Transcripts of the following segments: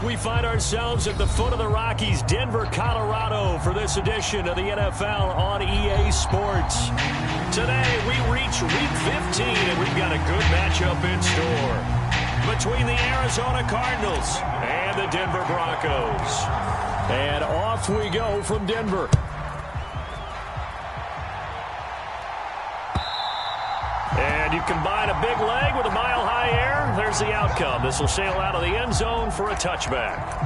We find ourselves at the foot of the Rockies, Denver, Colorado, for this edition of the NFL on EA Sports. Today, we reach Week 15, and we've got a good matchup in store between the Arizona Cardinals and the Denver Broncos. And off we go from Denver. And you combine a big leg with a mile-high air, there's the outcome. This will sail out of the end zone for a touchback.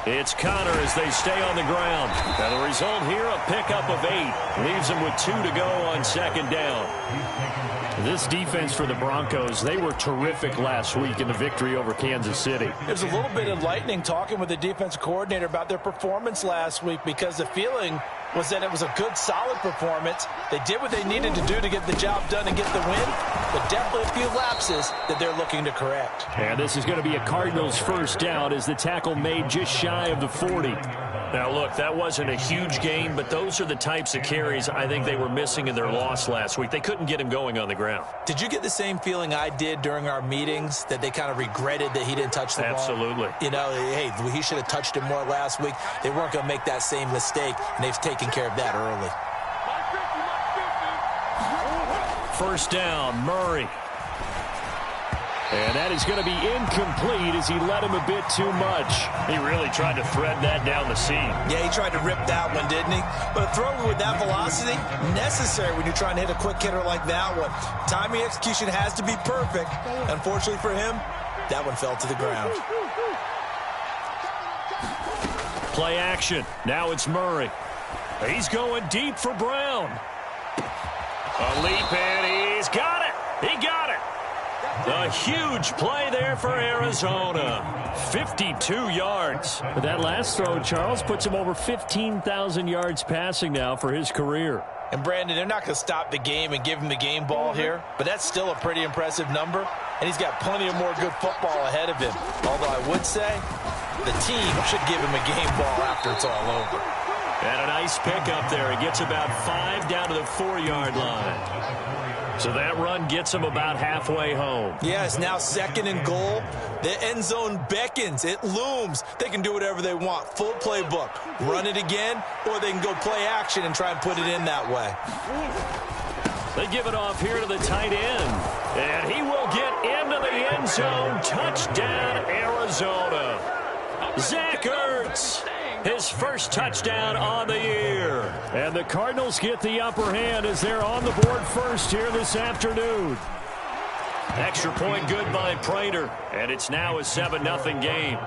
It's Connor as they stay on the ground. Now the result here, a pickup of 8. Leaves them with 2 to go on second down. This defense for the Broncos, they were terrific last week in the victory over Kansas City. It was a little bit enlightening talking with the defense coordinator about their performance last week, because the feeling was that it was a good, solid performance. They did what they needed to do to get the job done and get the win, but definitely a few lapses that they're looking to correct. And this is going to be a Cardinals first down as the tackle made just shy of the 40. Now, look, that wasn't a huge gain, but those are the types of carries I think they were missing in their loss last week. They couldn't get him going on the ground. Did you get the same feeling I did during our meetings, that they kind of regretted that he didn't touch the ball? Absolutely. You know, hey, he should have touched it more last week. They weren't going to make that same mistake, and they've taken care of that early. First down, Murray. And that is going to be incomplete as he led him a bit too much. He really tried to thread that down the seam. Yeah, he tried to rip that one, didn't he? But a throw with that velocity, necessary when you're trying to hit a quick hitter like that one. Timing execution has to be perfect. Unfortunately for him, that one fell to the ground. Play action. Now it's Murray. He's going deep for Brown. A leap, and he's got it. He got it. A huge play there for Arizona. 52 yards. But that last throw, Charles, puts him over 15,000 yards passing now for his career. And, Brandon, they're not going to stop the game and give him the game ball here, but that's still a pretty impressive number, and he's got plenty of more good football ahead of him. Although I would say the team should give him a game ball after it's all over. And a nice pickup there. He gets about 5 down to the 4-yard line. So that run gets him about halfway home. Yeah, it's now 2nd and goal. The end zone beckons. It looms. They can do whatever they want. Full playbook. Run it again, or they can go play action and try and put it in that way. They give it off here to the tight end. And he will get into the end zone. Touchdown, Arizona. Zach Ertz. His first touchdown on the year. And the Cardinals get the upper hand as they're on the board first here this afternoon. Extra point good by Prater. And it's now a 7-0 game.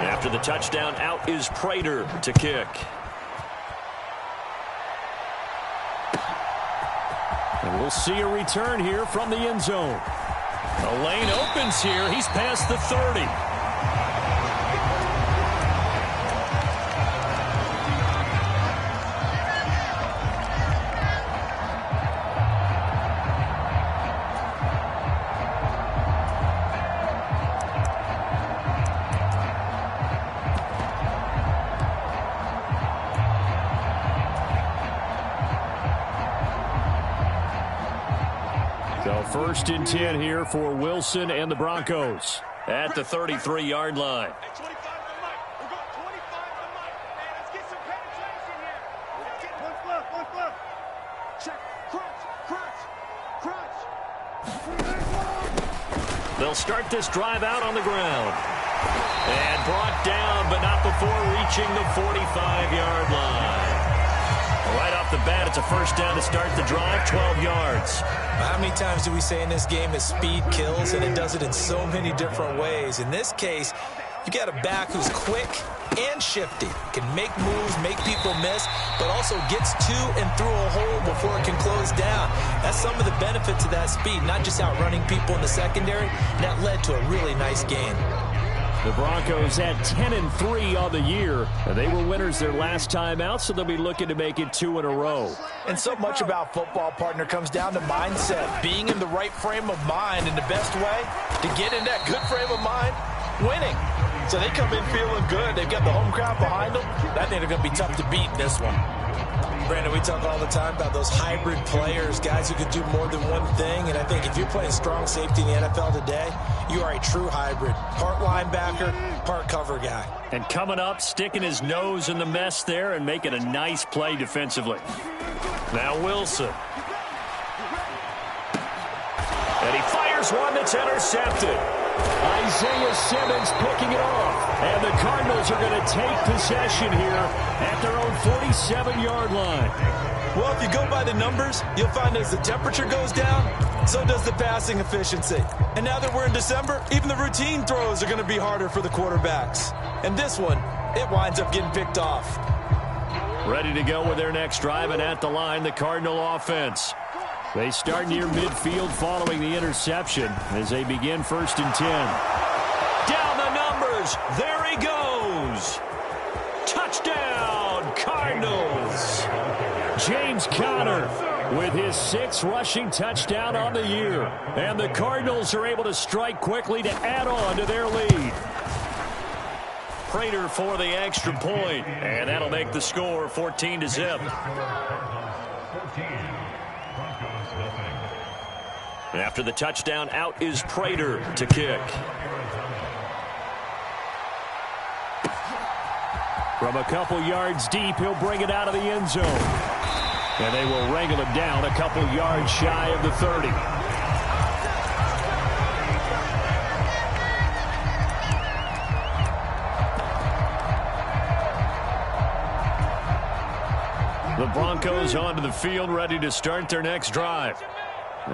After the touchdown, out is Prater to kick. And we'll see a return here from the end zone. A lane opens here. He's past the 30. So 1st and 10 here for Wilson and the Broncos. At the 33-yard line. They'll start this drive out on the ground. And brought down, but not before reaching the 45-yard line. Right off the bat, it's a first down to start the drive, 12 yards. How many times do we say in this game that speed kills, and it does it in so many different ways? In this case, you got a back who's quick and shifty, can make moves, make people miss, but also gets to and through a hole before it can close down. That's some of the benefits of that speed, not just outrunning people in the secondary. That led to a really nice game. The Broncos had 10-3 on the year, and they were winners their last time out, so they'll be looking to make it 2 in a row. And so much about football, partner, comes down to mindset, being in the right frame of mind, and the best way to get in that good frame of mind, winning. So they come in feeling good. They've got the home crowd behind them. I think they're going to be tough to beat in this one. Brandon, we talk all the time about those hybrid players, guys who can do more than one thing. And I think if you're playing strong safety in the NFL today, you are a true hybrid. Part linebacker, part cover guy. And coming up, sticking his nose in the mess there and making a nice play defensively. Now Wilson. And he fires one that's intercepted. Isaiah Simmons picking it off. And the Cardinals are going to take possession here at their own 47-yard line. Well, if you go by the numbers, you'll find as the temperature goes down, so does the passing efficiency. And now that we're in December, even the routine throws are going to be harder for the quarterbacks. And this one, it winds up getting picked off. Ready to go with their next drive, and at the line, the Cardinal offense. They start near midfield following the interception as they begin 1st and 10. Down the numbers. There he goes. Touchdown, Cardinals. James Conner with his 6th rushing touchdown on the year. And the Cardinals are able to strike quickly to add on to their lead. Prater for the extra point, and that'll make the score 14-0. After the touchdown, out is Prater to kick. From a couple yards deep, he'll bring it out of the end zone. And they will wrangle it down a couple yards shy of the 30. The Broncos onto the field, ready to start their next drive.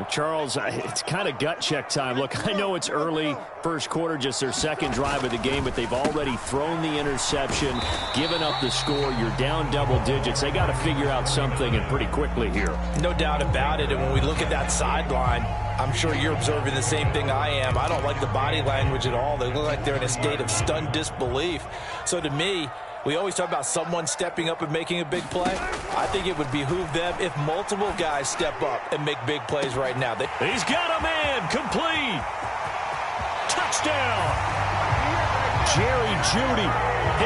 Charles, it's kind of gut check time. Look, I know it's early, first quarter, just their second drive of the game, but they've already thrown the interception, given up the score. You're down double digits. They got to figure out something, and pretty quickly here. No doubt about it, and when we look at that sideline, I'm sure you're observing the same thing I am. I don't like the body language at all. They look like they're in a state of stunned disbelief. So to me, we always talk about someone stepping up and making a big play. I think it would behoove them if multiple guys step up and make big plays right now. He's got a man. Complete. Touchdown. Jerry Jeudy,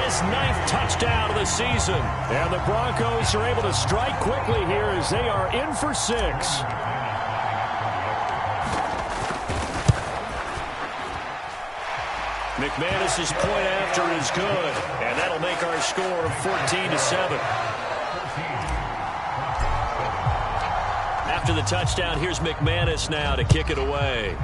his 9th touchdown of the season. And the Broncos are able to strike quickly here as they are in for 6. McManus's point after is good, and that'll make our score 14-7. After the touchdown, here's McManus now to kick it away.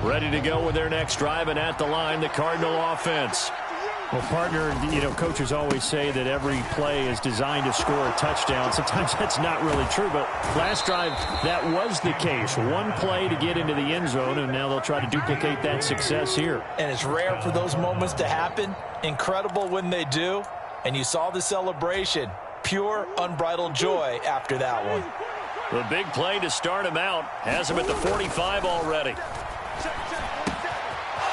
Ready to go with their next drive, and at the line, the Cardinal offense. Well, partner, coaches always say that every play is designed to score a touchdown. Sometimes that's not really true, but last drive, that was the case. One play to get into the end zone, and now they'll try to duplicate that success here. And it's rare for those moments to happen. Incredible when they do. And you saw the celebration. Pure, unbridled joy after that one. The big play to start him out has him at the 45 already.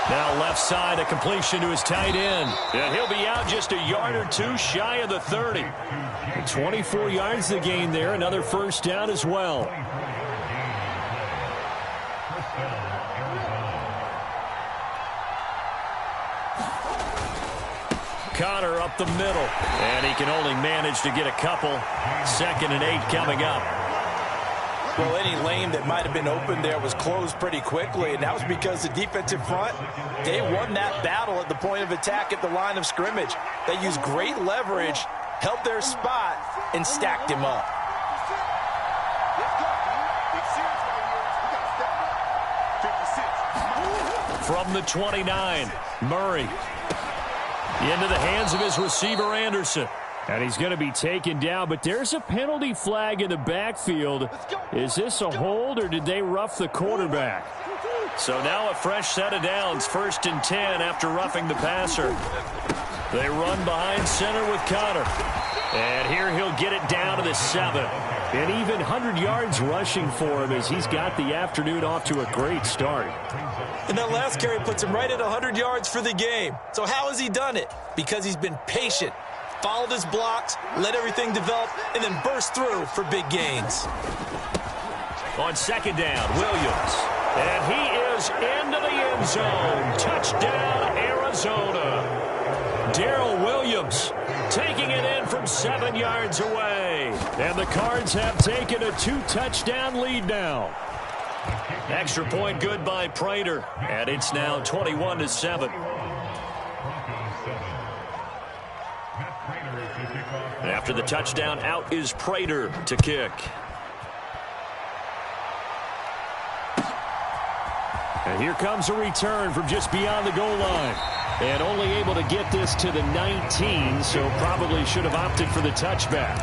Now left side, a completion to his tight end. And he'll be out just a yard or two shy of the 30. 24 yards to gain there. Another first down as well. Conner up the middle. And he can only manage to get a couple. 2nd and 8 coming up. Well, any lane that might have been open there was closed pretty quickly, and that was because the defensive front, they won that battle at the point of attack at the line of scrimmage. They used great leverage, held their spot, and stacked him up. From the 29, Murray. Into the hands of his receiver, Anderson. And he's going to be taken down, but there's a penalty flag in the backfield. Is this a hold, or did they rough the quarterback? So now a fresh set of downs, 1st and 10 after roughing the passer. They run behind center with Connor. And here he'll get it down to the 7. And even 100 yards rushing for him as he's got the afternoon off to a great start. And that last carry puts him right at 100 yards for the game. So how has he done it? Because he's been patient, followed his blocks, let everything develop, and then burst through for big gains. On 2nd down, Williams. And he is into the end zone. Touchdown, Arizona. Darrell Williams taking it in from 7 yards away. And the Cards have taken a 2-touchdown lead now. Extra point good by Prater. And it's now 21-7. After the touchdown, out is Prater to kick. And here comes a return from just beyond the goal line. And only able to get this to the 19, so probably should have opted for the touchback.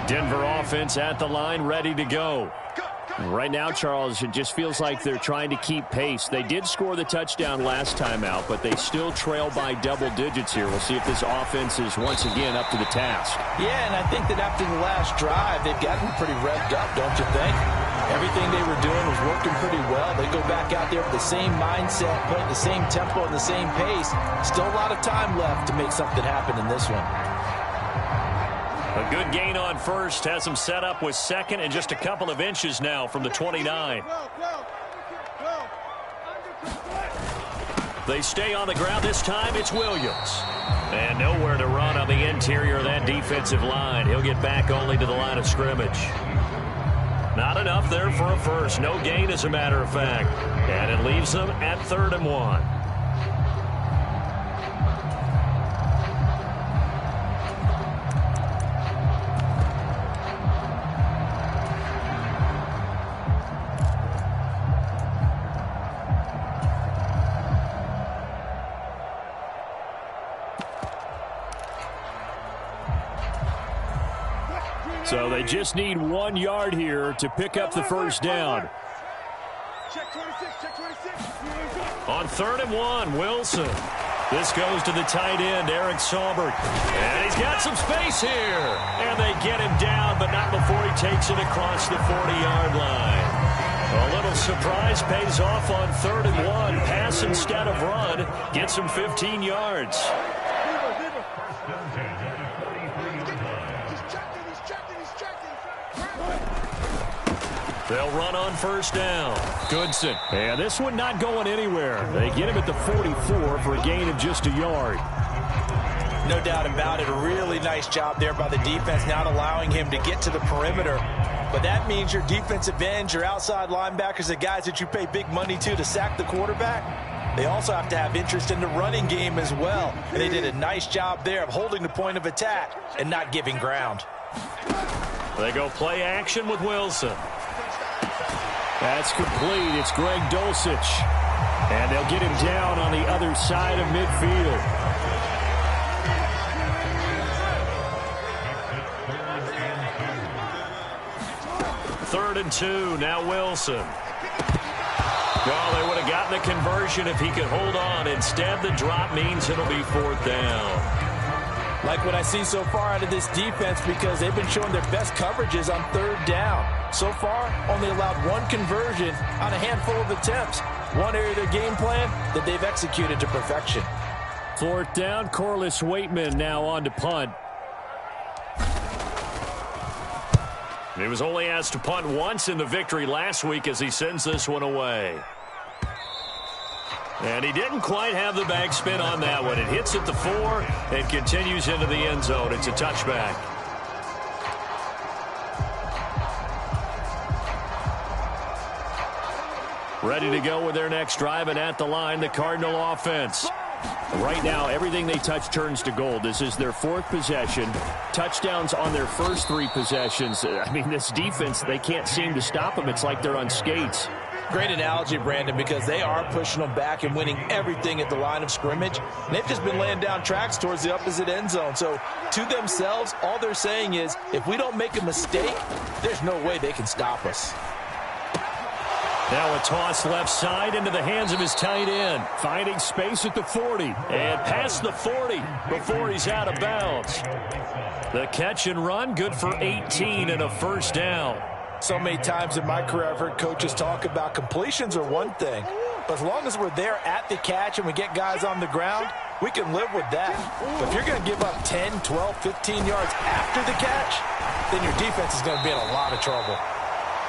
Denver offense at the line, ready to go. Right now, Charles, it just feels like they're trying to keep pace. They did score the touchdown last time out, but they still trail by double digits here. We'll see if this offense is once again up to the task. Yeah, and I think that after the last drive, they've gotten pretty revved up, don't you think? Everything they were doing was working pretty well. They go back out there with the same mindset, playing the same tempo and the same pace. Still a lot of time left to make something happen in this one. A good gain on first has them set up with 2nd and just a couple of inches now from the 29. They stay on the ground this time. It's Williams. And nowhere to run on the interior of that defensive line. He'll get back only to the line of scrimmage. Not enough there for a first. No gain, as a matter of fact. And it leaves them at 3rd and 1. So they just need 1 yard here to pick up the first down. On 3rd and 1, Wilson. This goes to the tight end, Eric Saubert. And he's got some space here. And they get him down, but not before he takes it across the 40-yard line. A little surprise pays off on 3rd and 1. Pass instead of run. Gets him 15 yards. They'll run on 1st down. Goodson. And this one not going anywhere. They get him at the 44 for a gain of just a yard. No doubt about it. A really nice job there by the defense, not allowing him to get to the perimeter. But that means your defensive ends, your outside linebackers, the guys that you pay big money to sack the quarterback, they also have to have interest in the running game as well. And they did a nice job there of holding the point of attack and not giving ground. They go play action with Wilson. That's complete. It's Greg Dulcich. And they'll get him down on the other side of midfield. Third and 2. Now Wilson. Well, they would have gotten a conversion if he could hold on. Instead, the drop means it'll be 4th down. Like what I see so far out of this defense, because they've been showing their best coverages on 3rd down. So far, only allowed 1 conversion on a handful of attempts. One area of their game plan that they've executed to perfection. 4th down, Corliss Waitman now on to punt. He was only asked to punt once in the victory last week as he sends this one away. And he didn't quite have the backspin on that one. It hits at the 4 and continues into the end zone. It's a touchback. Ready to go with their next drive, and at the line, the Cardinal offense. Right now, everything they touch turns to gold. This is their 4th possession. Touchdowns on their first 3 possessions. I mean, this defense, they can't seem to stop them. It's like they're on skates. Great analogy, Brandon, because they are pushing them back and winning everything at the line of scrimmage. And they've just been laying down tracks towards the opposite end zone. So to themselves, all they're saying is, if we don't make a mistake, there's no way they can stop us. Now a toss left side into the hands of his tight end. Finding space at the 40. And past the 40 before he's out of bounds. The catch and run, good for 18 and a first down. So many times in my career, I've heard coaches talk about completions are one thing. But as long as we're there at the catch and we get guys on the ground, we can live with that. But if you're going to give up 10, 12, 15 yards after the catch, then your defense is going to be in a lot of trouble.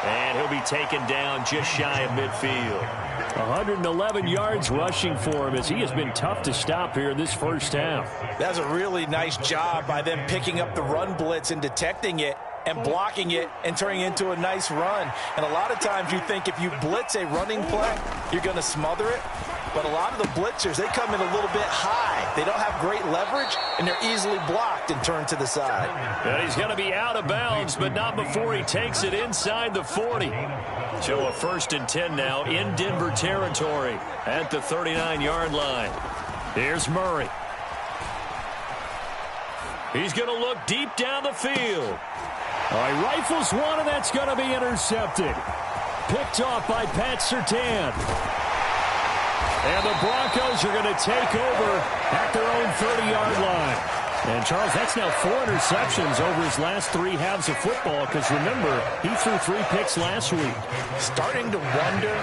And he'll be taken down just shy of midfield. 111 yards rushing for him as he has been tough to stop here in this first half. That's a really nice job by them picking up the run blitz and detecting it and blocking it and turning it into a nice run. And a lot of times you think if you blitz a running play, you're going to smother it. But a lot of the blitzers, they come in a little bit high. They don't have great leverage, and they're easily blocked and turned to the side. And he's going to be out of bounds, but not before he takes it inside the 40. So a 1st and 10 now in Denver territory at the 39-yard line. Here's Murray. He's going to look deep down the field. All right, rifles one, and that's going to be intercepted. Picked off by Pat Surtain. And the Broncos are going to take over at their own 30-yard line. And, Charles, that's now 4 interceptions over his last 3 halves of football because, remember, he threw 3 picks last week. Starting to wonder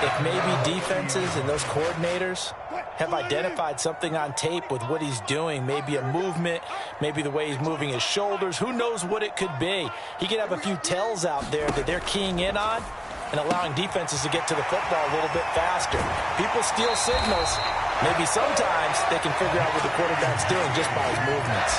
if maybe defenses and those coordinators have identified something on tape with what he's doing. Maybe a movement, maybe the way he's moving his shoulders. Who knows what it could be? He could have a few tells out there that they're keying in on and allowing defenses to get to the football a little bit faster. People steal signals. Maybe sometimes they can figure out what the quarterback's doing just by his movements.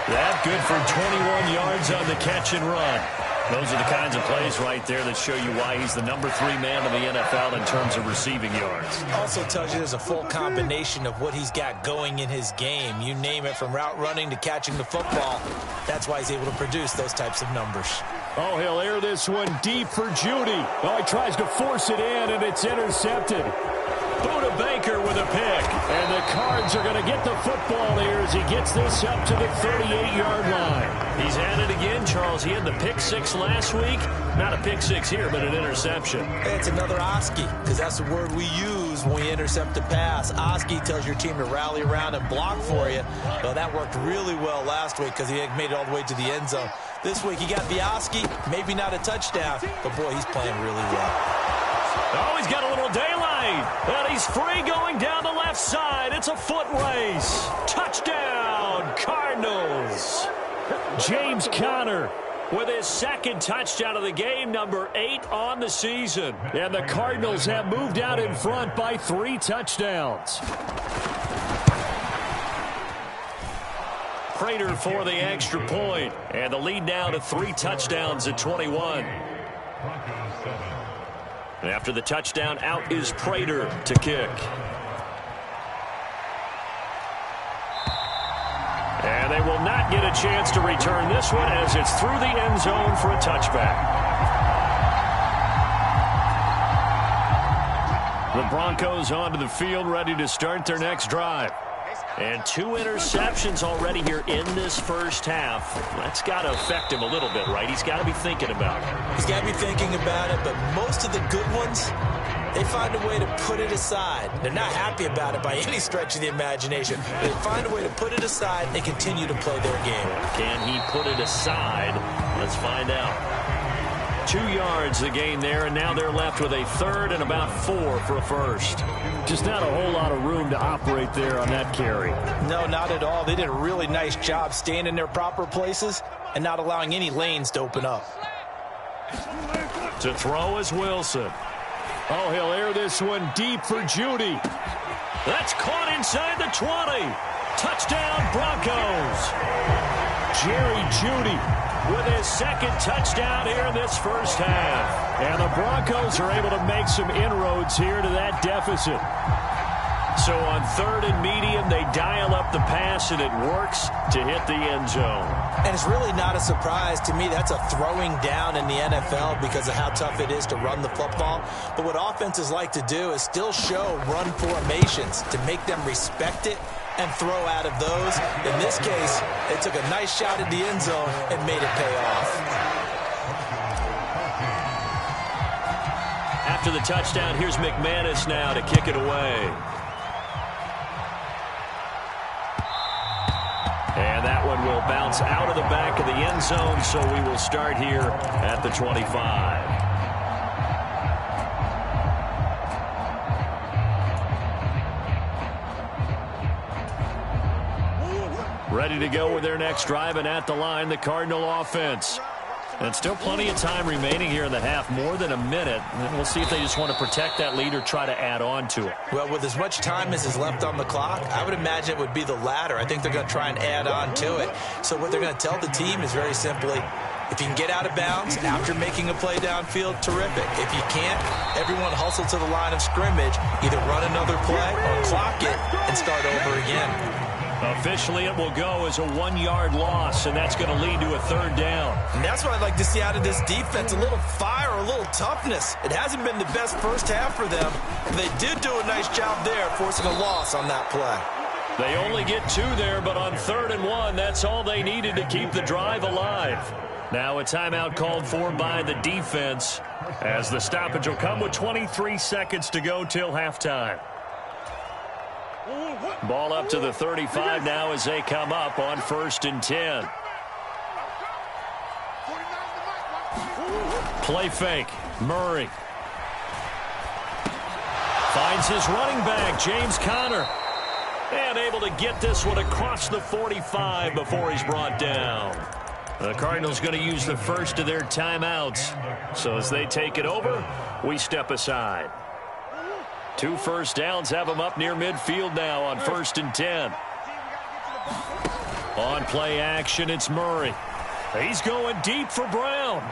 That good for 21 yards on the catch and run. Those are the kinds of plays right there that show you why he's the number 3 man in the NFL in terms of receiving yards. Also tells you there's a full combination of what he's got going in his game. You name it, from route running to catching the football. That's why he's able to produce those types of numbers. Oh, he'll air this one deep for Judy. Oh, he tries to force it in, and it's intercepted. Buda Baker with a pick. And the Cards are going to get the football here as he gets this up to the 38-yard line. He's at it again, Charles. He had the pick 6 last week. Not a pick 6 here, but an interception. It's another Oski, because that's the word we use when we intercept a pass. Oski tells your team to rally around and block for you. Well, that worked really well last week because he made it all the way to the end zone. This week he got the Oski, maybe not a touchdown, but boy, he's playing really well. Oh, he's got a little daylight. And he's free going down the left side. It's a foot race. Touchdown, Cardinals. James Conner with his 2nd touchdown of the game, number 8 on the season. And the Cardinals have moved out in front by 3 touchdowns. Prater for the extra point. And the lead now to 3 touchdowns at 21. After the touchdown, out is Prater to kick. And they will not get a chance to return this one as it's through the end zone for a touchback. The Broncos onto the field, ready to start their next drive. And 2 interceptions already here in this first half. That's got to affect him a little bit, right? He's got to be thinking about it. He's got to be thinking about it, but most of the good ones, they find a way to put it aside. They're not happy about it by any stretch of the imagination. They find a way to put it aside and continue to play their game. Can he put it aside? Let's find out. 2 yards the gain there, and now they're left with a 3rd and about 4 for a first. Just not a whole lot of room to operate there on that carry. No, not at all. They did a really nice job staying in their proper places and not allowing any lanes to open up. To throw is Wilson. Oh, he'll air this one deep for Judy. That's caught inside the 20. Touchdown, Broncos. Jerry Judy with his 2nd touchdown here in this first half. And the Broncos are able to make some inroads here to that deficit. So on 3rd and medium, they dial up the pass, and it works to hit the end zone. And it's really not a surprise to me. That's a throwing down in the NFL because of how tough it is to run the football. But what offenses like to do is still show run formations to make them respect it and throw out of those. In this case, they took a nice shot at the end zone and made it pay off. After the touchdown, here's McManus now to kick it away. And that one will bounce out of the back of the end zone, so we will start here at the 25. Ready to go with their next drive, and at the line, the Cardinal offense. And still plenty of time remaining here in the half, more than a minute. And we'll see if they just want to protect that lead or try to add on to it. Well, with as much time as is left on the clock, I would imagine it would be the latter. I think they're going to try and add on to it. So what they're going to tell the team is very simply, if you can get out of bounds after making a play downfield, terrific. If you can't, everyone hustle to the line of scrimmage, either run another play or clock it and start over again. Officially, it will go as a 1-yard loss, and that's going to lead to a 3rd down. And that's what I'd like to see out of this defense, a little fire, a little toughness. It hasn't been the best first half for them. They did do a nice job there, forcing a loss on that play. They only get 2 there, but on 3rd and 1, that's all they needed to keep the drive alive. Now a timeout called for by the defense, as the stoppage will come with 23 seconds to go till halftime. Ball up to the 35 now as they come up on 1st and 10. Play fake. Murray finds his running back, James Conner. And able to get this one across the 45 before he's brought down. The Cardinals going to use the first of their timeouts. So as they take it over, we step aside. 2 first downs have them up near midfield now on 1st and 10. On play action, it's Murray. He's going deep for Brown.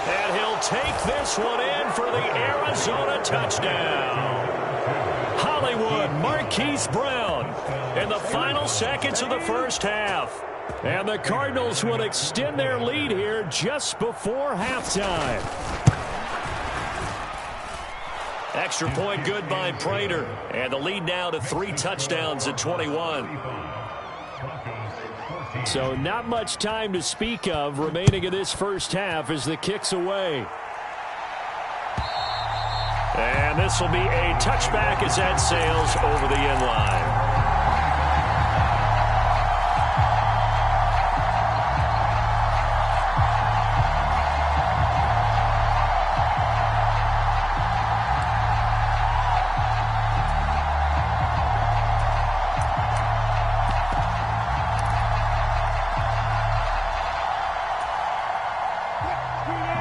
And he'll take this one in for the Arizona touchdown. Hollywood Marquise Brown in the final seconds of the first half. And the Cardinals will extend their lead here just before halftime. Extra point good by Prater. And the lead now to 3 touchdowns at 21. So not much time to speak of remaining in this first half as the kick's away. And this will be a touchback as that sails over the end line.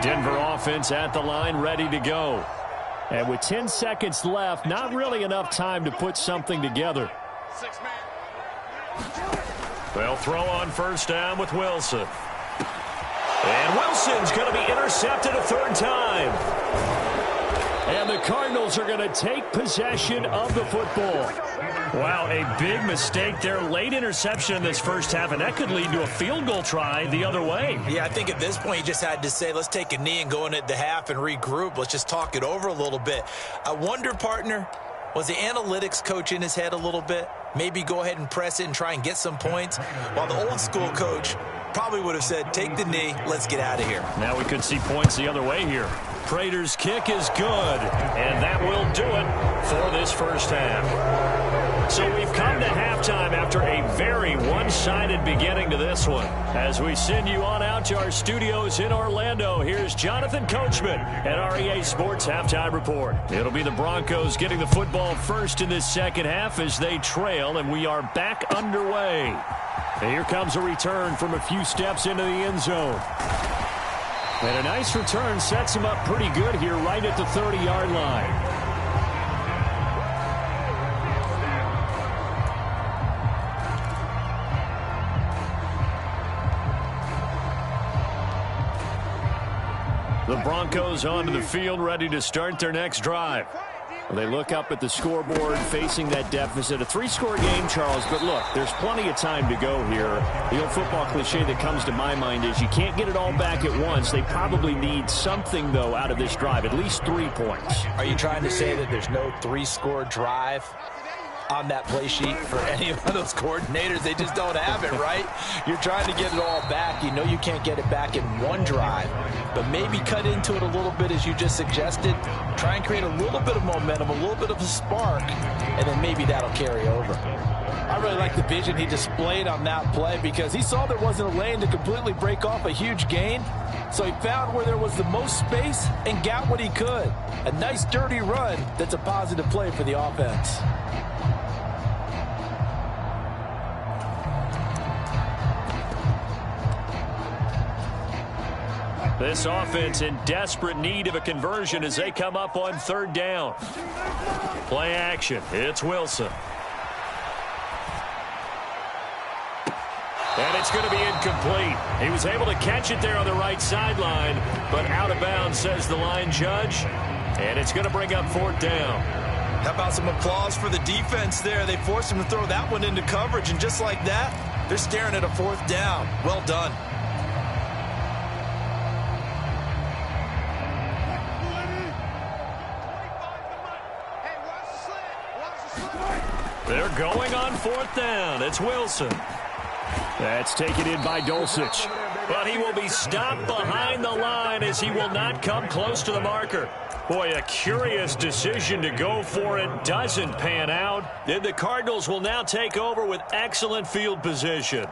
Denver offense at the line, ready to go. And with 10 seconds left, not really enough time to put something together. They'll throw on first down with Wilson. And Wilson's going to be intercepted a 3rd time. And the Cardinals are going to take possession of the football. Wow, a big mistake there. Late interception in this first half, and that could lead to a field goal try the other way. Yeah, I think at this point you just had to say, let's take a knee and go into the half and regroup. Let's just talk it over a little bit. I wonder, partner, was the analytics coach in his head a little bit? Maybe go ahead and press it and try and get some points, while the old school coach probably would have said, take the knee, let's get out of here. Now we could see points the other way here. Prater's kick is good, and that will do it for this first half. So we've come to halftime after a very one-sided beginning to this one. As we send you on out to our studios in Orlando, here's Jonathan Coachman at our EA Sports Halftime Report. It'll be the Broncos getting the football first in this second half as they trail, and we are back underway. And here comes a return from a few steps into the end zone. And a nice return sets him up pretty good here right at the 30-yard line. The Broncos onto the field, ready to start their next drive. Well, they look up at the scoreboard facing that deficit. A 3-score game, Charles, but look, there's plenty of time to go here. The old football cliche that comes to my mind is you can't get it all back at once. They probably need something, though, out of this drive, at least 3 points. Are you trying to say that there's no 3-score drive on that play sheet for any of those coordinators? They just don't have it, right? You're trying to get it all back. You know you can't get it back in one drive, but maybe cut into it a little bit as you just suggested. Try and create a little bit of momentum, a little bit of a spark, and then maybe that'll carry over. I really like the vision he displayed on that play because he saw there wasn't a lane to completely break off a huge gain, so he found where there was the most space and got what he could. A nice dirty run that's a positive play for the offense. This offense in desperate need of a conversion as they come up on 3rd down. Play action. It's Wilson. And it's going to be incomplete. He was able to catch it there on the right sideline, but out of bounds, says the line judge. And it's going to bring up 4th down. How about some applause for the defense there? They forced him to throw that one into coverage, and just like that, they're staring at a 4th down. Well done. They're going on 4th down. It's Wilson. That's taken in by Dulcich. But he will be stopped behind the line as he will not come close to the marker. Boy, a curious decision to go for it. Doesn't pan out. Then the Cardinals will now take over with excellent field position.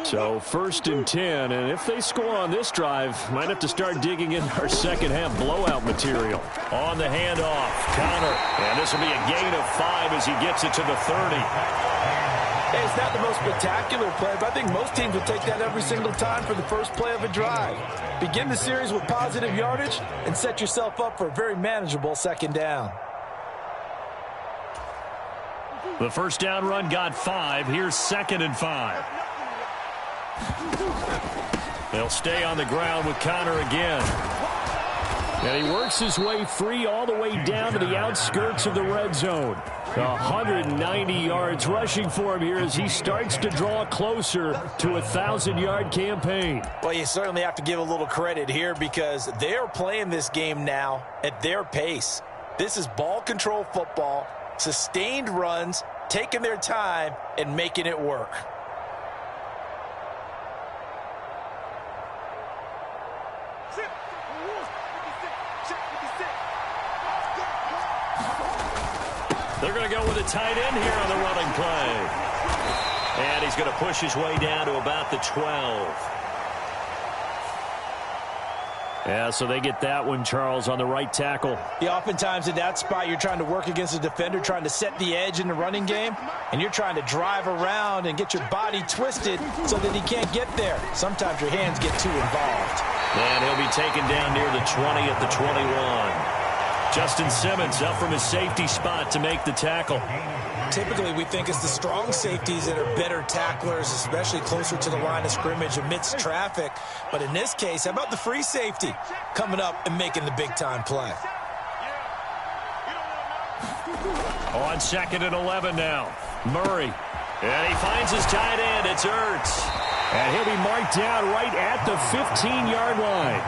So 1st and 10, and if they score on this drive, might have to start digging in our second-half blowout material. On the handoff, Connor. And this will be a gain of 5 as he gets it to the 30. Hey, it's not the most spectacular play, but I think most teams will take that every single time for the first play of a drive. Begin the series with positive yardage and set yourself up for a very manageable 2nd down. The 1st down run got 5. Here's 2nd and 5. They'll stay on the ground with Connor again. And he works his way free all the way down to the outskirts of the red zone. 190 yards rushing for him here as he starts to draw closer to a 1,000-yard campaign. Well, you certainly have to give a little credit here because they're playing this game now at their pace. This is ball control football, sustained runs, taking their time, and making it work. They're going to go with a tight end here on the running play. And he's going to push his way down to about the 12. Yeah, so they get that one, Charles, on the right tackle. Yeah, oftentimes in that spot, you're trying to work against a defender, trying to set the edge in the running game, and you're trying to drive around and get your body twisted so that he can't get there. Sometimes your hands get too involved. And he'll be taken down near the 20 at the 21. Justin Simmons up from his safety spot to make the tackle. Typically, we think it's the strong safeties that are better tacklers, especially closer to the line of scrimmage amidst traffic. But in this case, how about the free safety coming up and making the big-time play? On 2nd and 11 now. Murray. And he finds his tight end. It's Ertz. And he'll be marked down right at the 15-yard line.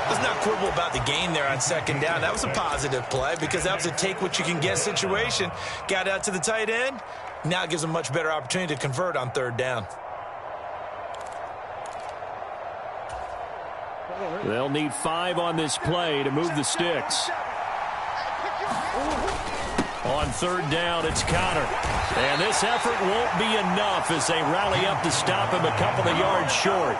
Let's not quibble about the gain there on 2nd down. That was a positive play because that was a take-what-you-can-get situation. Got out to the tight end. Now it gives them a much better opportunity to convert on 3rd down. They'll need 5 on this play to move the sticks. On 3rd down, it's Connor. And this effort won't be enough as they rally up to stop him a couple of yards short.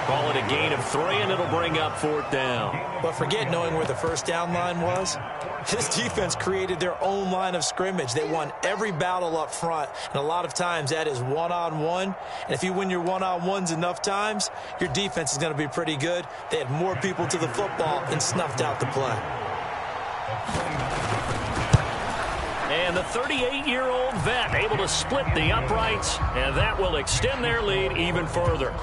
Call it a gain of 3, and it'll bring up 4th down. But forget knowing where the 1st down line was. This defense created their own line of scrimmage. They won every battle up front, and a lot of times that is one-on-one. And if you win your one-on-ones enough times, your defense is going to be pretty good. They had more people to the football and snuffed out the play. And the 38-year-old vet able to split the uprights, and that will extend their lead even further.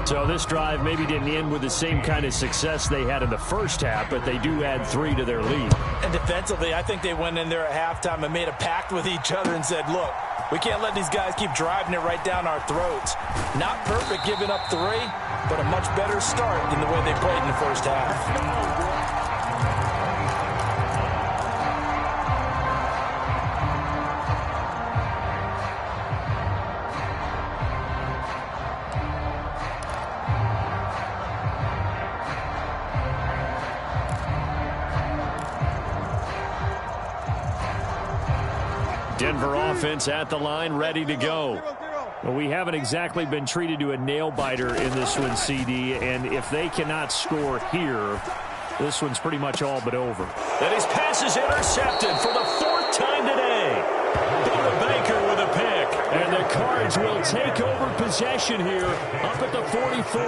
So this drive maybe didn't end with the same kind of success they had in the first half, but they do add 3 to their lead. And defensively, I think they went in there at halftime and made a pact with each other and said, look, we can't let these guys keep driving it right down our throats. Not perfect giving up 3, but a much better start than the way they played in the first half. Denver offense at the line, ready to go. Well, we haven't exactly been treated to a nail-biter in this one, CD, and if they cannot score here, this one's pretty much all but over. And his pass is intercepted for the 4th time today. Buda Baker with a pick. And the Cards will take over possession here up at the 44.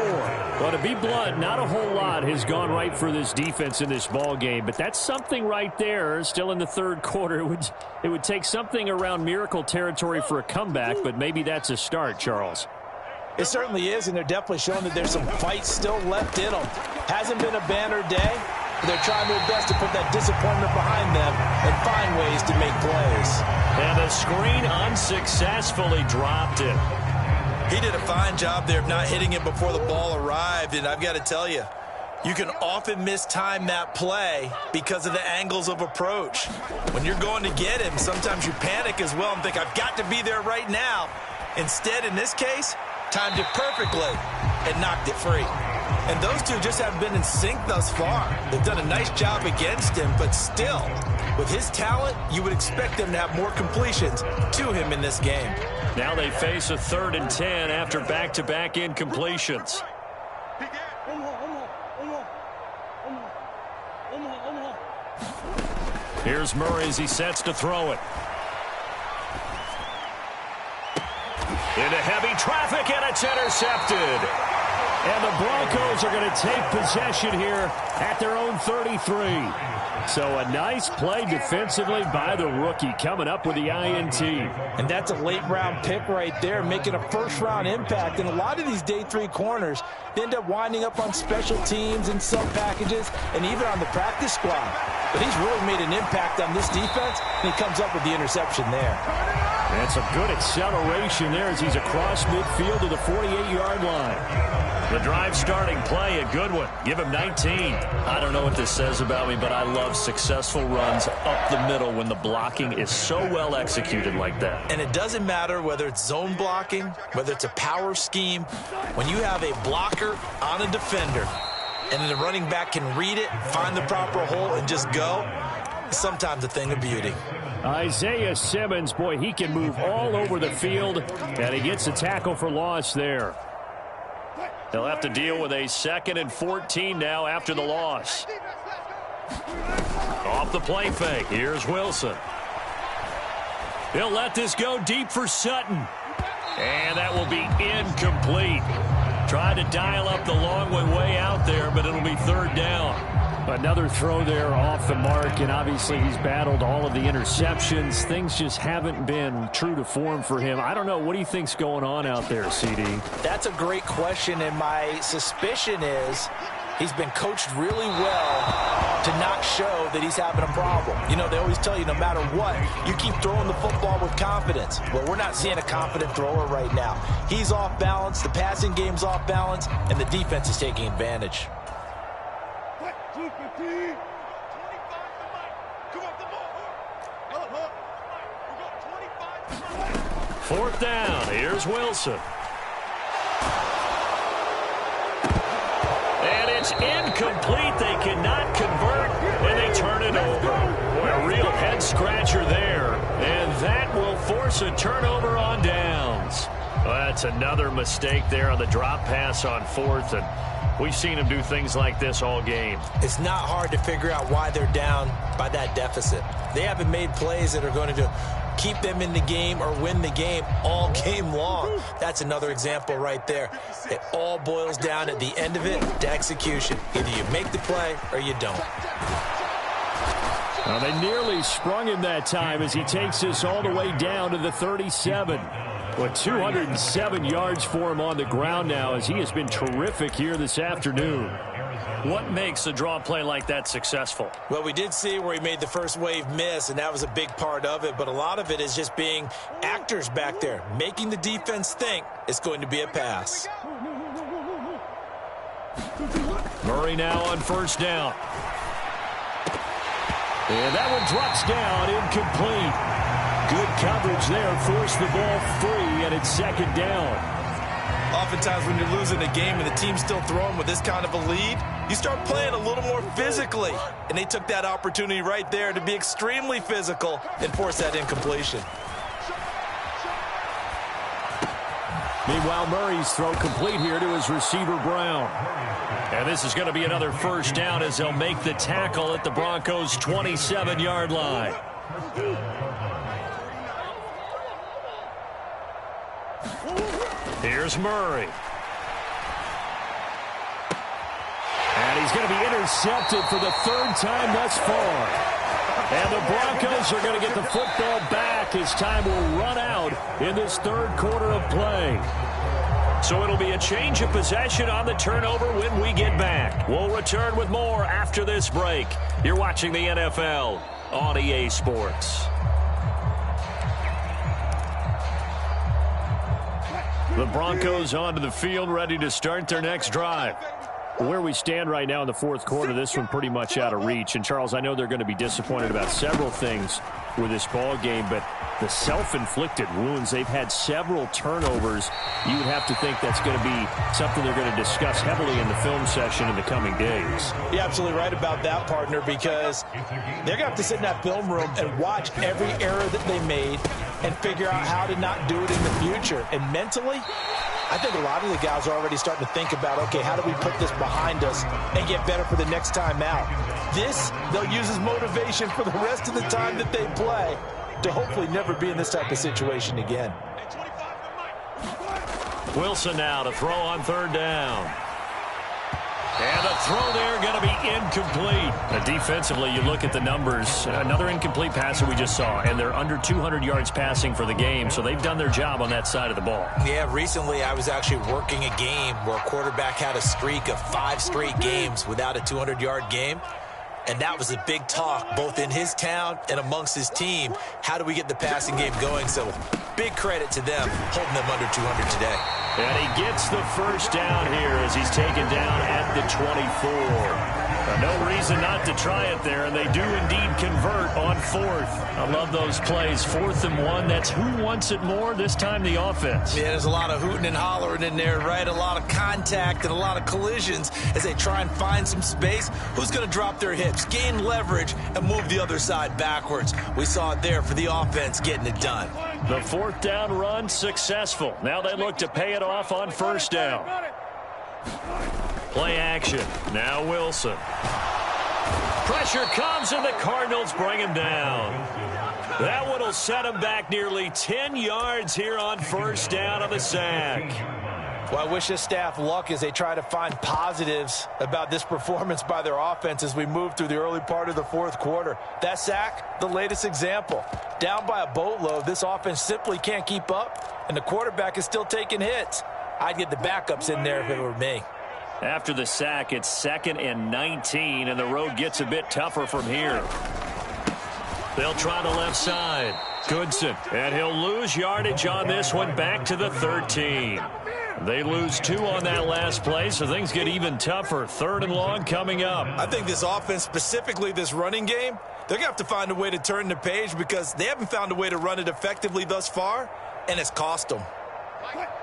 Well, to be blunt, not a whole lot has gone right for this defense in this ball game, but that's something right there. Still in the third quarter, it would take something around miracle territory for a comeback, but maybe that's a start, Charles. It certainly is, and they're definitely showing that there's some fight still left in them. Hasn't been a banner day, but they're trying their best to put that disappointment behind them and find ways to make plays. And the screen unsuccessfully dropped it. He did a fine job there of not hitting it before the ball arrived, and I've got to tell you, you can often mistime that play because of the angles of approach. When you're going to get him, sometimes you panic as well and think, I've got to be there right now. Instead, in this case, timed it perfectly and knocked it free. And those two just haven't been in sync thus far. They've done a nice job against him, but still, with his talent, you would expect them to have more completions to him in this game. Now they face a 3rd and 10 after back-to-back incompletions. Here's Murray as he sets to throw it. Into heavy traffic, and it's intercepted. And the Broncos are going to take possession here at their own 33. So a nice play defensively by the rookie coming up with the INT. And that's a late-round pick right there, making a first-round impact. And a lot of these day 3 corners, they end up winding up on special teams and sub-packages and even on the practice squad. But he's really made an impact on this defense, and he comes up with the interception there. That's a good acceleration there as he's across midfield to the 48-yard line. The drive starting play, a good one. Give him 19. I don't know what this says about me, but I love successful runs up the middle when the blocking is so well executed like that. And it doesn't matter whether it's zone blocking, whether it's a power scheme. When you have a blocker on a defender and the running back can read it, find the proper hole, and just go, it's sometimes a thing of beauty. Isaiah Simmons, boy, he can move all over the field, and he gets a tackle for loss there. They'll have to deal with a 2nd and 14 now after the loss. Off the play fake. Here's Wilson. He'll let this go deep for Sutton. And that will be incomplete. Tried to dial up the long way out there, but it'll be 3rd down. Another throw there off the mark, and obviously he's battled all of the interceptions. Things just haven't been true to form for him. I don't know. What do you think's going on out there, CD? That's a great question, and my suspicion is he's been coached really well to not show that he's having a problem. You know, they always tell you no matter what, you keep throwing the football with confidence. Well, we're not seeing a confident thrower right now. He's off balance, the passing game's off balance, and the defense is taking advantage. 4th down. Here's Wilson. And it's incomplete. They cannot convert, and they turn it over. Boy, a real head-scratcher there. And that will force a turnover on downs. Well, that's another mistake there on the drop pass on 4th, and we've seen him do things like this all game. It's not hard to figure out why they're down by that deficit. They haven't made plays that are going to keep them in the game or win the game all game long. That's another example right there. It all boils down at the end of it to execution. Either you make the play or you don't. Well, they nearly sprung him that time as he takes this all the way down to the 37. With 207 yards for him on the ground now as he has been terrific here this afternoon. What makes a draw play like that successful? Well, we did see where he made the first wave miss, and that was a big part of it. But a lot of it is just being actors back there, making the defense think it's going to be a pass. Murray now on first down. And that one drops down, incomplete. Good coverage there, forced the ball free, and it's second down. Oftentimes when you're losing a game and the team's still throwing with this kind of a lead, you start playing a little more physically. And they took that opportunity right there to be extremely physical and force that incompletion. Meanwhile, Murray's throw complete here to his receiver, Brown. And this is going to be another first down as they'll make the tackle at the Broncos' 27-yard line. Here's Murray. And he's going to be intercepted for the third time thus far. And the Broncos are going to get the football back as time will run out in this third quarter of play. So it'll be a change of possession on the turnover when we get back. We'll return with more after this break. You're watching the NFL on EA Sports. The Broncos onto the field, ready to start their next drive. Where we stand right now in the fourth quarter, this one pretty much out of reach. And, Charles, I know they're going to be disappointed about several things with this ball game, but the self-inflicted wounds, they've had several turnovers. You would have to think that's going to be something they're going to discuss heavily in the film session in the coming days. You're absolutely right about that, partner, because they're going to have to sit in that film room and watch every error that they made and figure out how to not do it in the future. And mentally, I think a lot of the guys are already starting to think about, okay, how do we put this behind us and get better for the next time out? This, they'll use as motivation for the rest of the time that they play to hopefully never be in this type of situation again. Wilson now to throw on third down. And the throw there going to be incomplete. Defensively, you look at the numbers. Another incomplete pass that we just saw, and they're under 200 yards passing for the game, so they've done their job on that side of the ball. Yeah, recently I was actually working a game where a quarterback had a streak of 5 straight games without a 200-yard game. And that was a big talk, both in his town and amongst his team. How do we get the passing game going? So big credit to them, holding them under 200 today. And he gets the first down here as he's taken down at the 24. No reason not to try it there, and they do indeed convert on fourth. I love those plays. 4th and 1, that's who wants it more, this time the offense. Yeah, there's a lot of hooting and hollering in there, right? A lot of contact and a lot of collisions as they try and find some space. Who's going to drop their hips, gain leverage, and move the other side backwards? We saw it there for the offense getting it done. The 4th down run successful. Now they look to pay it off on first down. Play action. Now Wilson. Pressure comes, and the Cardinals bring him down. That one will set him back nearly 10 yards here on first down on the sack. Well, I wish this staff luck as they try to find positives about this performance by their offense as we move through the early part of the fourth quarter. That sack, the latest example. Down by a boatload, this offense simply can't keep up, and the quarterback is still taking hits. I'd get the backups in there if it were me. After the sack, it's 2nd and 19, and the road gets a bit tougher from here. They'll try the left side. Goodson, and he'll lose yardage on this one back to the 13. They lose 2 on that last play, so things get even tougher. 3rd and long coming up. I think this offense, specifically this running game, they're going to have to find a way to turn the page because they haven't found a way to run it effectively thus far, and it's cost them.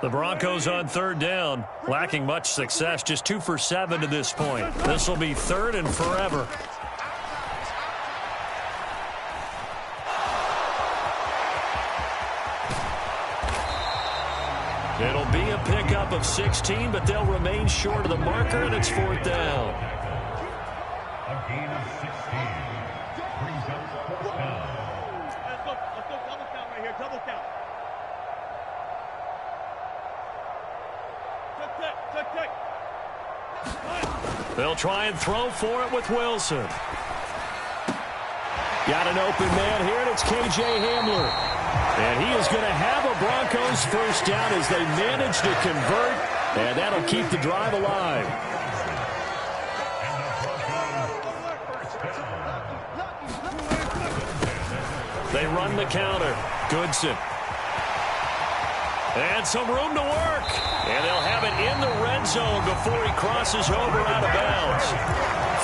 The Broncos on 3rd down, lacking much success, just 2 for 7 to this point. This will be 3rd and forever. It'll be a pickup of 16, but they'll remain short of the marker, and it's 4th down. A gain of 16 brings up 4th down. Let's go double count right here, double count. Check. They'll try and throw for it with Wilson. Got an open man here, and it's K.J. Hamler. And he is going to have a Broncos first down as they manage to convert, and that'll keep the drive alive. They run the counter. Goodson. And some room to work. And they'll have it in the red zone before he crosses over out of bounds.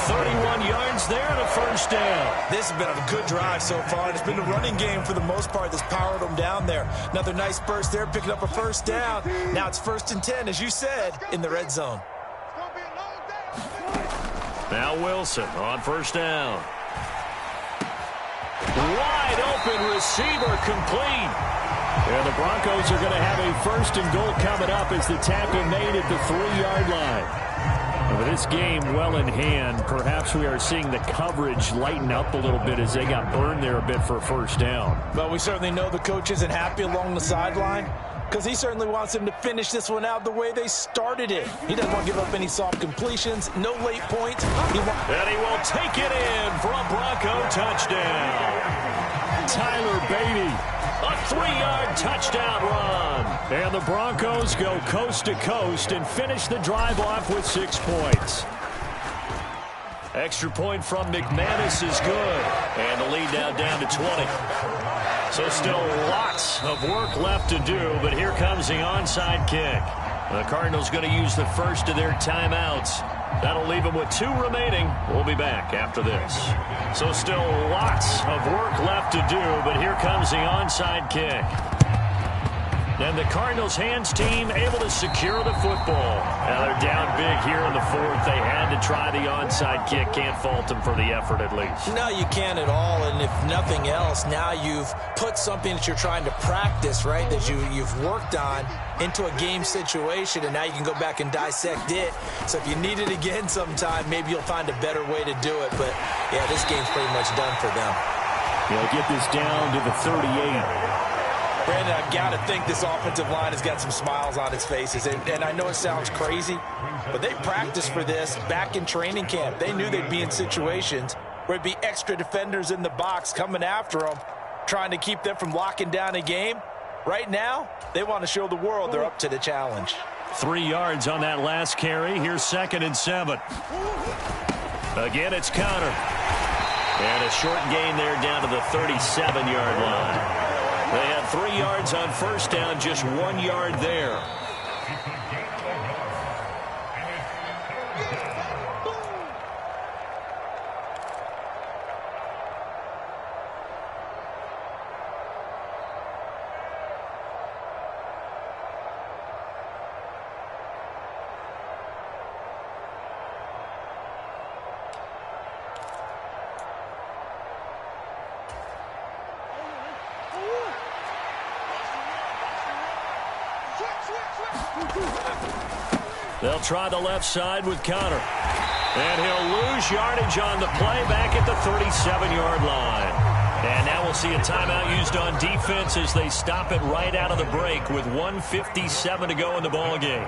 31 yards there and a first down. This has been a good drive so far. It's been a running game for the most part that's powered them down there. Another nice burst there, picking up a first down. Now it's 1st and 10, as you said, in the red zone. Now Wilson on first down. Wide open receiver complete. And the Broncos are going to have a 1st and goal coming up as the tackle made at the 3-yard line. And with this game well in hand, perhaps we are seeing the coverage lighten up a little bit as they got burned there a bit for a first down. Well, we certainly know the coach isn't happy along the sideline because he certainly wants them to finish this one out the way they started it. He doesn't want to give up any soft completions, no late points. And he will take it in for a Bronco touchdown. Tyler Beatty. A 3-yard touchdown run. And the Broncos go coast to coast and finish the drive off with 6 points. Extra point from McManus is good. And the lead now down to 20. So still lots of work left to do, but here comes the onside kick. The Cardinals going to use the first of their timeouts. That'll leave them with 2 remaining. We'll be back after this. So still lots of work left to do, but here comes the onside kick. And the Cardinals hands team able to secure the football. Now they're down big here in the 4th. They had to try the onside kick. Can't fault them for the effort at least. No, you can't at all. And if nothing else, now you've put something that you're trying to practice, right, that you've worked on into a game situation, and now you can go back and dissect it. So if you need it again sometime, maybe you'll find a better way to do it. But, yeah, this game's pretty much done for them. They'll get this down to the 38. Brandon, I've got to think this offensive line has got some smiles on its faces. And I know it sounds crazy, but they practiced for this back in training camp. They knew they'd be in situations where it'd be extra defenders in the box coming after them, trying to keep them from locking down a game. Right now, they want to show the world they're up to the challenge. 3 yards on that last carry. Here's 2nd and 7. Again, it's counter. And a short gain there down to the 37-yard line. They had 3 yards on first down, just 1 yard there. They'll try the left side with Conner. And he'll lose yardage on the play back at the 37-yard line. And now we'll see a timeout used on defense as they stop it right out of the break with 1:57 to go in the ballgame.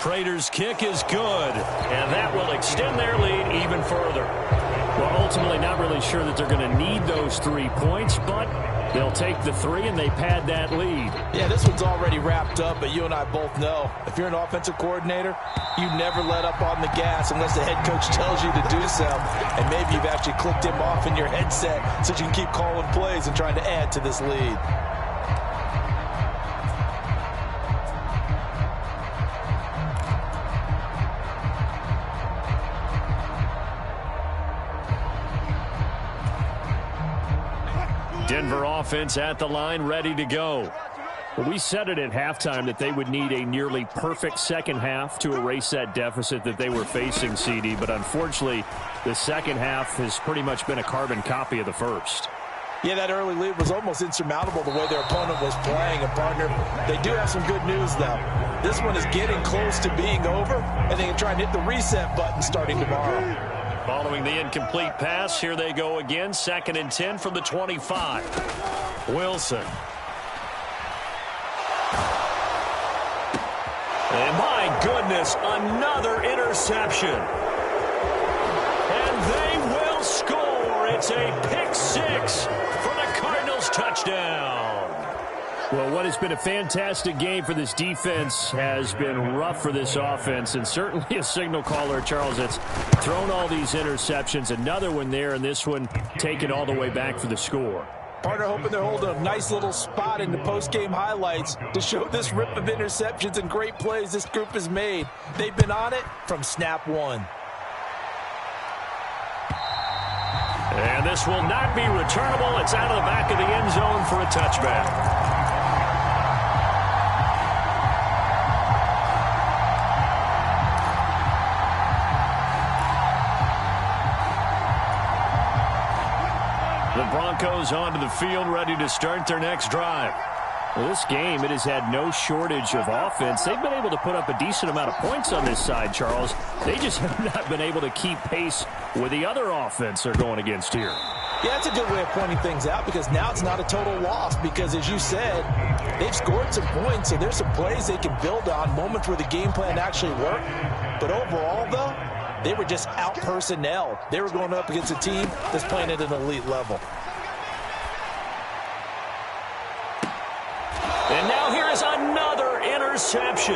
Prater's kick is good, and that will extend their lead even further. Well, ultimately not really sure that they're going to need those 3 points, but they'll take the 3 and they pad that lead. Yeah, this one's already wrapped up, but you and I both know if you're an offensive coordinator, you never let up on the gas unless the head coach tells you to do so. And maybe you've actually clicked him off in your headset so you can keep calling plays and trying to add to this lead. Denver offense at the line, ready to go. Well, we said it at halftime that they would need a nearly perfect second half to erase that deficit that they were facing, CD. But unfortunately, the second half has pretty much been a carbon copy of the first. Yeah, that early lead was almost insurmountable the way their opponent was playing. And, partner, they do have some good news, though. This one is getting close to being over, and they can try and hit the reset button starting tomorrow. Following the incomplete pass, here they go again. 2nd and 10 from the 25. Wilson. And my goodness. goodness, another interception. And they will score. It's a pick six for the Cardinals touchdown. Well, what has been a fantastic game for this defense has been rough for this offense, and certainly a signal caller, Charles, that's thrown all these interceptions. Another one there, and this one taken all the way back for the score. Partner hoping they're holding a nice little spot in the post-game highlights to show this rip of interceptions and great plays this group has made. They've been on it from snap one. And this will not be returnable. It's out of the back of the end zone for a touchback. The Broncos onto the field, ready to start their next drive. Well, this game, it has had no shortage of offense. They've been able to put up a decent amount of points on this side, Charles. They just have not been able to keep pace with the other offense they're going against here. Yeah, that's a good way of pointing things out because now it's not a total loss because, as you said, they've scored some points, so there's some plays they can build on, moments where the game plan actually worked. But overall, though, they were just out-personnel. They were going up against a team that's playing at an elite level. And now here is another interception.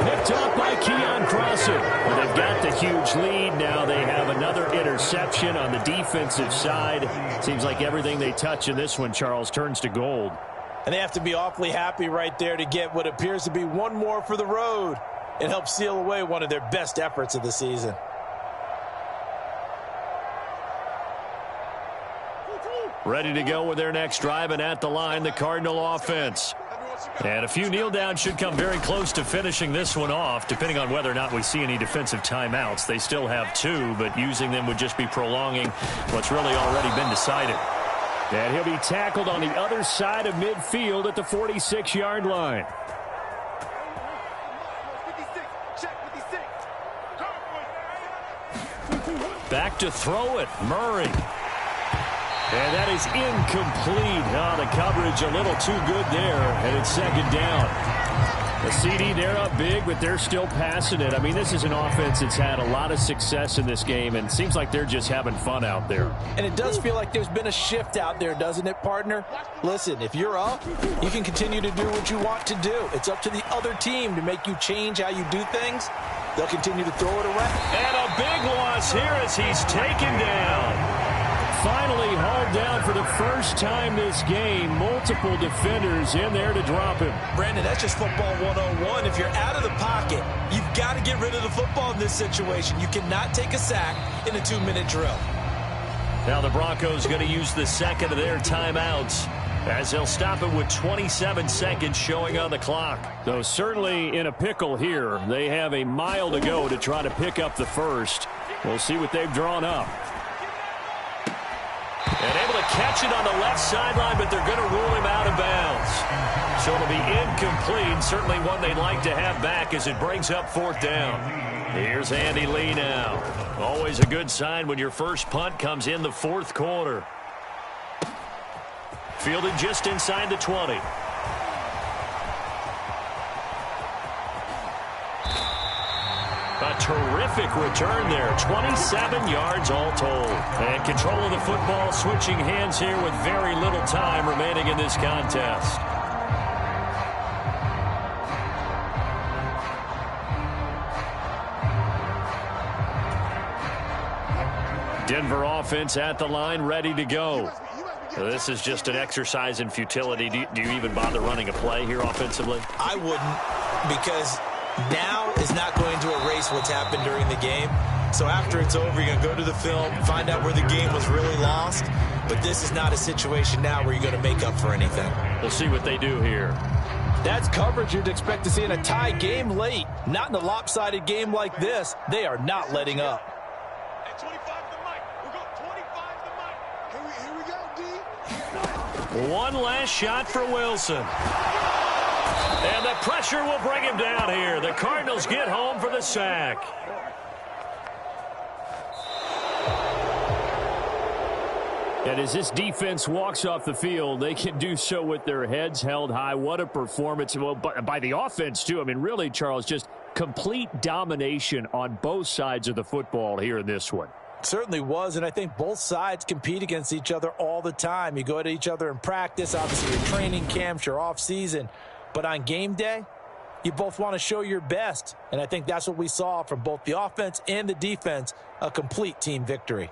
Picked up by Keon Crossen. Well, they've got the huge lead. Now they have another interception on the defensive side. Seems like everything they touch in this one, Charles, turns to gold. And they have to be awfully happy right there to get what appears to be one more for the road. It helps seal away one of their best efforts of the season. Ready to go with their next drive, and at the line, the Cardinal offense. And a few kneel downs should come very close to finishing this one off, depending on whether or not we see any defensive timeouts. They still have two, but using them would just be prolonging what's really already been decided. And he'll be tackled on the other side of midfield at the 46-yard line. Back to throw it, Murray. And that is incomplete. Oh, the coverage a little too good there, and it's second down. The CD, they're up big, but they're still passing it. I mean, this is an offense that's had a lot of success in this game, and it seems like they're just having fun out there. And it does feel like there's been a shift out there, doesn't it, partner? Listen, if you're up, you can continue to do what you want to do. It's up to the other team to make you change how you do things. They'll continue to throw it around. And a big loss here as he's taken down. Finally hauled down for the first time this game. Multiple defenders in there to drop him. Brandon, that's just football 101. If you're out of the pocket, you've got to get rid of the football in this situation. You cannot take a sack in a 2-minute drill. Now the Broncos going to use the second of their timeouts as they'll stop it with 27 seconds showing on the clock. Though certainly in a pickle here. They have a mile to go to try to pick up the first. We'll see what they've drawn up. And able to catch it on the left sideline, but they're going to rule him out of bounds. So it'll be incomplete. Certainly one they'd like to have back as it brings up fourth down. Here's Andy Lee now. Always a good sign when your first punt comes in the fourth quarter. Fielded just inside the 20. A terrific return there. 27 yards all told. And control of the football switching hands here with very little time remaining in this contest. Denver offense at the line, ready to go. This is just an exercise in futility. Do you even bother running a play here offensively? I wouldn't, because now is not going to erase what's happened during the game. So after it's over, you're going to go to the film, find out where the game was really lost. But this is not a situation now where you're going to make up for anything. We'll see what they do here. That's coverage you'd expect to see in a tie game late. Not in a lopsided game like this. They are not letting up. At 25 to the mic. We're going 25 to the mic. Here we go, D. One last shot for Wilson. And the pressure will bring him down here. The Cardinals get home for the sack. And as this defense walks off the field, they can do so with their heads held high. What a performance. Well, by the offense, too. I mean, really, Charles, just complete domination on both sides of the football here in this one. Certainly was, and I think both sides compete against each other all the time. You go to each other in practice, obviously your training camps, your off-season, but on game day, you both want to show your best, and I think that's what we saw from both the offense and the defense, a complete team victory.